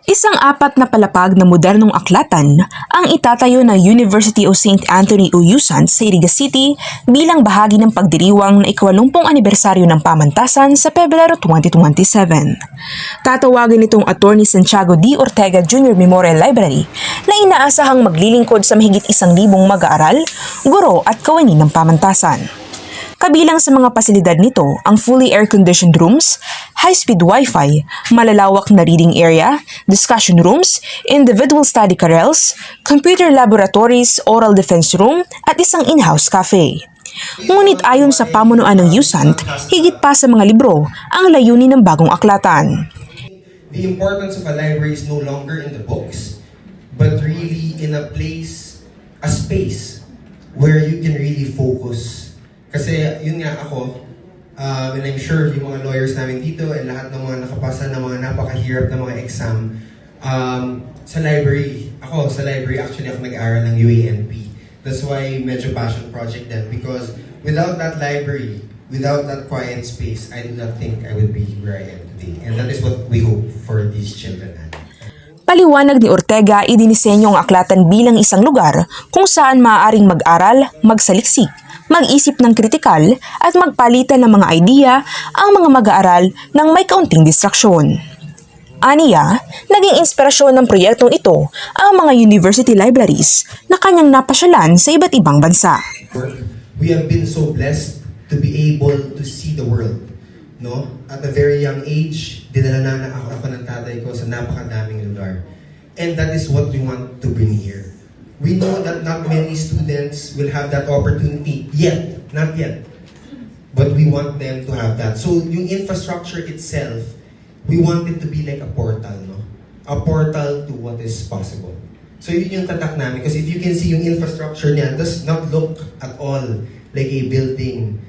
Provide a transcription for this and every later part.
Isang apat na palapag na modernong aklatan ang itatayo ng University of St. Anthony o USANT sa Iriga City bilang bahagi ng pagdiriwang na ika-80 anibersaryo ng pamantasan sa Pebrero 2027. Tatawagin itong Attorney Santiago D. Ortega Jr. Memorial Library na inaasahang maglilingkod sa mahigit 1,000 mag-aaral, guro at kawani ng pamantasan. Kabilang sa mga pasilidad nito ang fully air-conditioned rooms, high-speed Wi-Fi, malalawak na reading area, discussion rooms, individual study carrels, computer laboratories, oral defense room, at isang in-house cafe. Ngunit ayon sa pamunuan ng USANT, higit pa sa mga libro ang layunin ng bagong aklatan. The importance of a library is no longer in the books, but really in a place, a space, where you can really focus. Kasi yun nga ako, and I'm sure yung mga lawyers namin dito and lahat ng mga nakapasa ng mga napakahirap na mga exam, sa library actually ako nag-aaral ng UANP. That's why medyo passion project din, because without that library, without that quiet space, I do not think I would be where I am today. And that is what we hope for these children. Paliwanag ni Ortega, idinisenyo ang aklatan bilang isang lugar kung saan maaaring mag-aral, magsaliksik, mag-isip ng kritikal at magpalitan ng mga idea ang mga mag-aaral ng may kaunting distraksyon. Aniya, naging inspirasyon ng proyektong ito ang mga university libraries na kanyang napasyalan sa iba't ibang bansa. We have been so blessed to be able to see the world. No? At a very young age, dinala na ako ng tatay ko sa napakadaming lugar. And that is what we want to bring here. We know that not many students will have that opportunity yet, not yet. But we want them to have that. So yung infrastructure itself, we want it to be like a portal, no? A portal to what is possible. So yun yung tatak namin. Because if you can see yung infrastructure niya, does not look at all like a building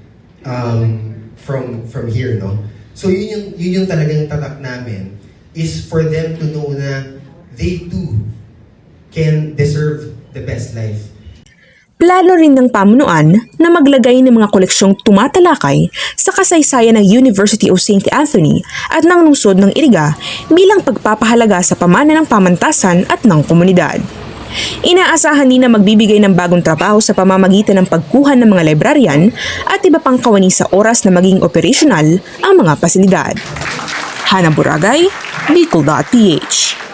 from here, no? So yun yung talagang tatak namin, is for them to know na they too can deserve the best life. Plano rin ng pamunuan na maglagay ng mga koleksyong tumatalakay sa kasaysayan ng University of St. Anthony at ng lungsod ng Iriga bilang pagpapahalaga sa pamana ng pamantasan at ng komunidad. Inaasahan din na magbibigay ng bagong trabaho sa pamamagitan ng pagkuha ng mga librarian at iba pang kawani sa oras na maging operational ang mga pasilidad. Hana Buragay, Bicol.ph